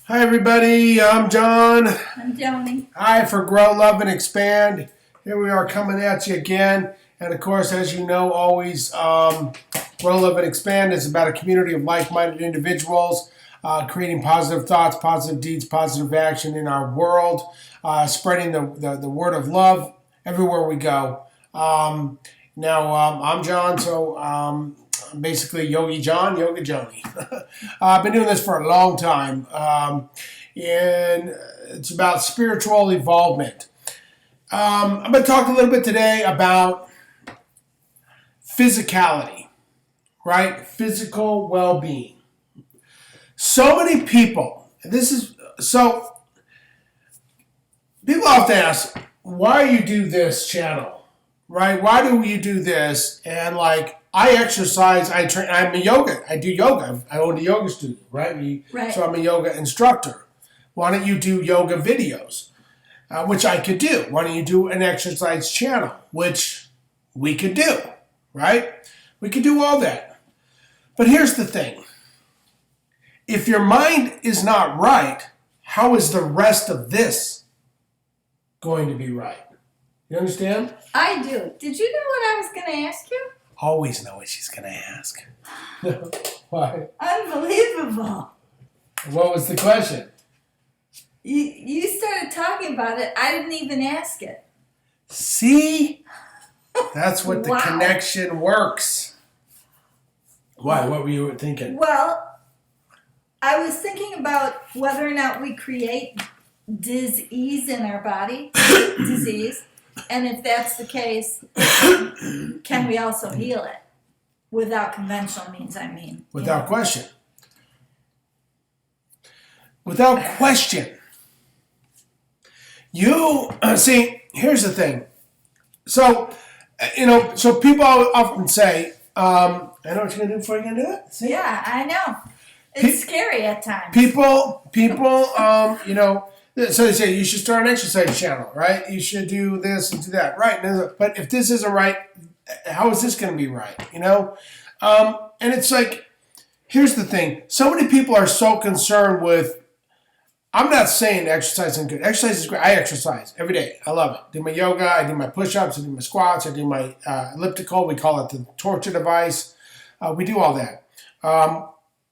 Hi everybody, I'm John. I'm Joni. Hi for Grow, Love, and Expand. Here we are coming at you again. And of course, as you know, always Grow, Love, and Expand is about a community of like-minded individuals creating positive thoughts, positive deeds, positive action in our world, spreading the word of love everywhere we go. I'm John, so I'm basically Yogi John, Yoga Joni. I've been doing this for a long time, and it's about spiritual involvement. I'm going to talk a little bit today about physicality, right? Physical well-being. So many people, people often ask, why you do this channel, right? Why do you do this? And I exercise, I train, I do yoga. I own a yoga studio, right? Right. So I'm a yoga instructor. Why don't you do yoga videos, which I could do? Why don't you do an exercise channel, which we could do, right? We could do all that. But here's the thing. If your mind is not right, how is the rest of this going to be right? You understand? I do. Did you know what I was going to ask you? Always know what she's going to ask. Why? Unbelievable. What was the question? You started talking about it. I didn't even ask it. See? That's what the Wow. connection works. Why? What were you thinking? Well, I was thinking about whether or not we create disease in our body, disease, and if that's the case, can we also heal it without conventional means? Without question. Without question. You see. Here's the thing. So people often say, "I know what you're gonna do before you're gonna do it." See? Yeah, I know. It's scary at times. People, so they say you should start an exercise channel, right? You should do this and do that, right? But if this isn't right, how is this going to be right? And it's like, here's the thing. So many people are so concerned with, I'm not saying exercise isn't good. Exercise is great. I exercise every day. I love it. I do my yoga. I do my push-ups. I do my squats. I do my elliptical. We call it the torture device. We do all that.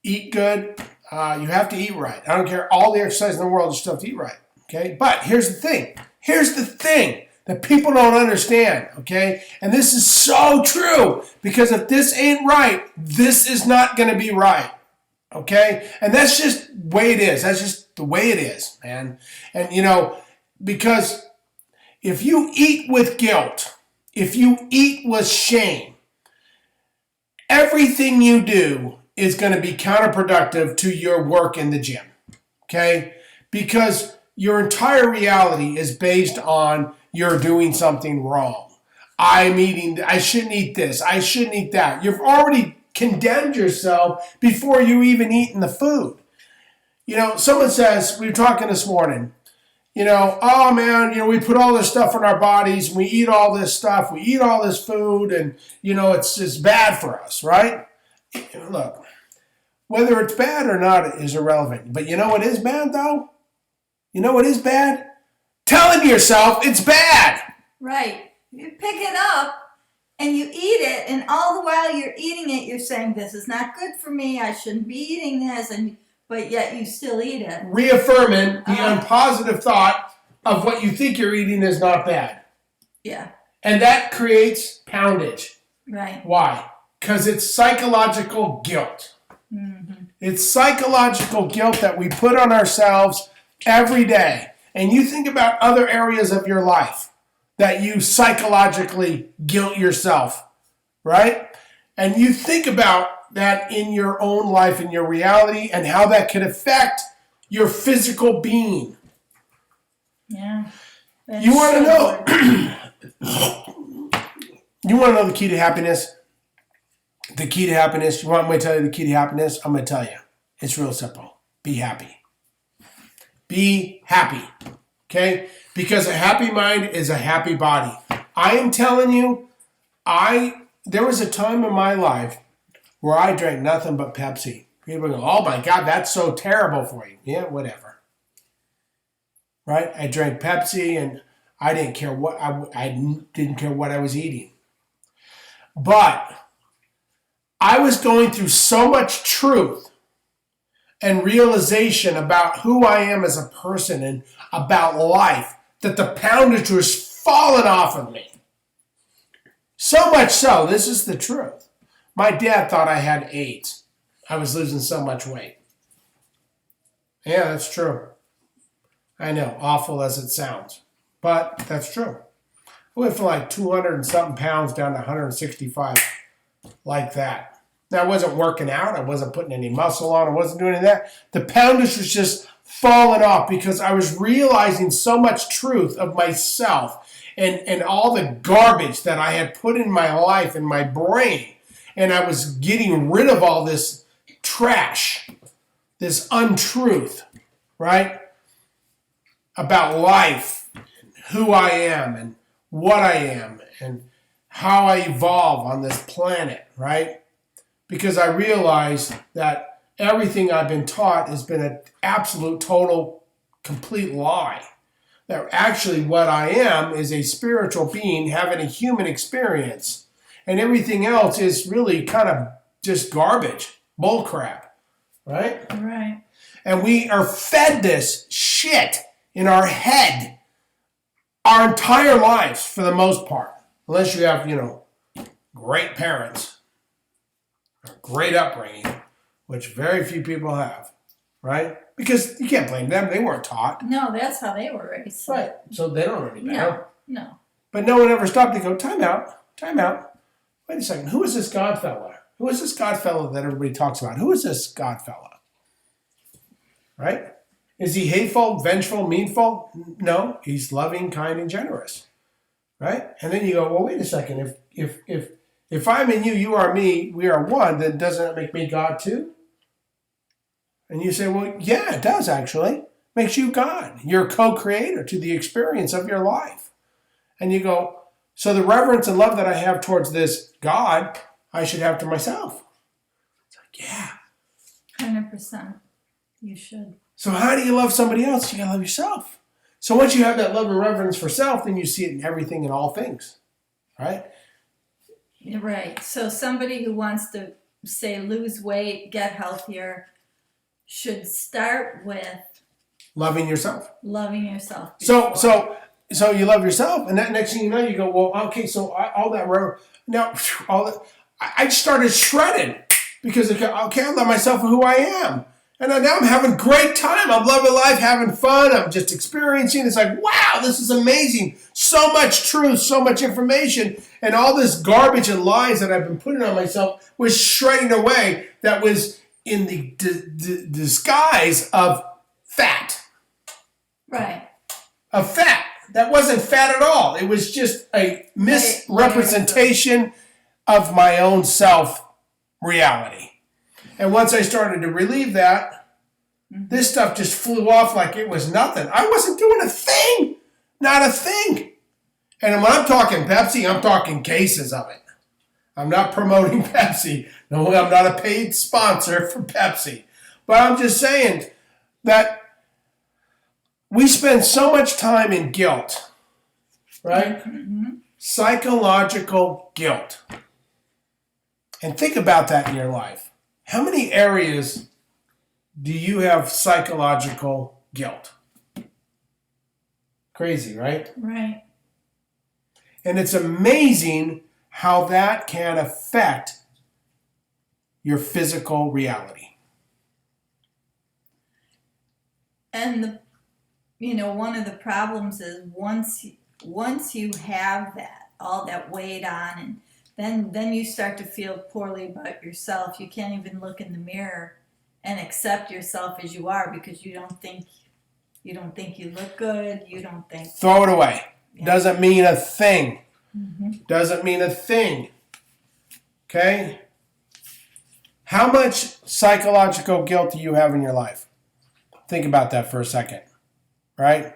Eat good. You have to eat right. I don't care. All the exercise in the world, you still have to eat right. Okay? But here's the thing. Here's the thing that people don't understand. Okay? And this is so true. Because if this ain't right, this is not going to be right. Okay? And that's just the way it is. That's just the way it is, man. And, because if you eat with guilt, if you eat with shame, everything you do is going to be counterproductive to your work in the gym, okay? Because your entire reality is based on you're doing something wrong. I shouldn't eat this. I shouldn't eat that. You've already condemned yourself before you even eaten the food. Someone says, we were talking this morning, oh man, we put all this stuff in our bodies, and we eat all this stuff, we eat all this food, and, it's just bad for us, right? Look, whether it's bad or not is irrelevant. But you know what is bad, though? You know what is bad? Telling yourself it's bad. Right. You pick it up and you eat it, and all the while you're eating it, you're saying, this is not good for me, I shouldn't be eating this, but yet you still eat it. Reaffirming the unpositive thought of what you think you're eating is not bad. Yeah. And that creates poundage. Right. Why? Because it's psychological guilt. Mm-hmm. It's psychological guilt that we put on ourselves every day. And you think about other areas of your life that you psychologically guilt yourself, right? And you think about that in your own life, in your reality, and how that can affect your physical being. Yeah. You want to know? You want to know the key to happiness? The key to happiness, you want me to tell you the key to happiness? I'm going to tell you. It's real simple. Be happy. Be happy. Okay? Because a happy mind is a happy body. I am telling you, there was a time in my life where I drank nothing but Pepsi. People go, oh my God, that's so terrible for you. Yeah, whatever. Right? I drank Pepsi and I didn't care what I didn't care what I was eating. But I was going through so much truth and realization about who I am as a person and about life that the poundage was falling off of me. So much so, this is the truth. My dad thought I had AIDS. I was losing so much weight. Yeah, that's true. I know, awful as it sounds, but that's true. I went from like 200 and something pounds down to 165, like that. Now, I wasn't working out. I wasn't putting any muscle on. I wasn't doing any of that. The poundage was just falling off because I was realizing so much truth of myself and all the garbage that I had put in my life and my brain. And I was getting rid of all this trash, this untruth, right? About life, who I am and what I am and how I evolve on this planet, right? Because I realized that everything I've been taught has been an absolute, total, complete lie. That actually what I am is a spiritual being having a human experience. And everything else is really kind of just garbage, bull crap, right? Right. And we are fed this shit in our head our entire lives for the most part. Unless you have, great parents, a great upbringing, which very few people have, right? Because you can't blame them. They weren't taught. No, that's how they were raised. Right. So they don't know any better. No. But no one ever stopped to go, time out. Wait a second. Who is this God fella? Who is this God fella that everybody talks about? Who is this God fella? Right? Is he hateful, vengeful, meanful? No. He's loving, kind, and generous. Right? And then you go, well, wait a second. If I'm in you, you are me, we are one, then doesn't that make me God too? And you say, well, yeah, it does actually. Makes you God. You're a co-creator to the experience of your life. And you go, so the reverence and love that I have towards this God, I should have to myself. It's like, yeah. 100%. You should. So how do you love somebody else? You gotta love yourself. So once you have that love and reverence for self, then you see it in everything and all things. Right? Right. So somebody who wants to, say, lose weight, get healthier, should start with loving yourself. Loving yourself. So you love yourself, and that next thing you know, you go, well, okay, so all that now, I started shredding because okay, I love myself for who I am, and now I'm having a great time. I'm loving life, having fun. I'm just experiencing. It's like, wow, this is amazing. So much truth, so much information, and all this garbage and lies that I've been putting on myself was shredding away. That was in the disguise of fat. Right. Of fat. That wasn't fat at all. It was just a misrepresentation of my own self reality. And once I started to relieve that, this stuff just flew off like it was nothing. I wasn't doing a thing. Not a thing. And when I'm talking Pepsi, I'm talking cases of it. I'm not promoting Pepsi. No, I'm not a paid sponsor for Pepsi. But I'm just saying that we spend so much time in guilt, right? Mm-hmm. Psychological guilt. And think about that in your life. How many areas do you have psychological guilt? Crazy, right? Right. And it's amazing how that can affect your physical reality. And one of the problems is once you have that, all that weight on, and then you start to feel poorly about yourself. You can't even look in the mirror and accept yourself as you are because you don't think you look good. You don't think. Throw it away. Yeah. Doesn't mean a thing. Mm-hmm. Doesn't mean a thing. Okay? How much psychological guilt do you have in your life? Think about that for a second. Right?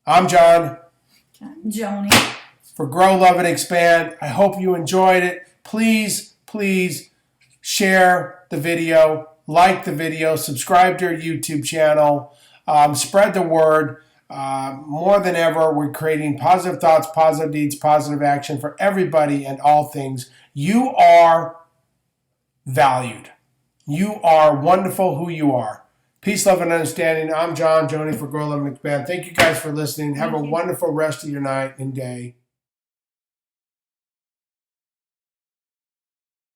I'm John. I'm Joni. For Grow, Love, and Expand. I hope you enjoyed it. Please share the video. like the video, subscribe to our YouTube channel, spread the word. More than ever, we're creating positive thoughts, positive deeds, positive action for everybody and all things. You are valued. You are wonderful who you are. Peace, love, and understanding. I'm John Joni for Grow, Love, and Expand. Thank you guys for listening. Have a wonderful rest of your night and day.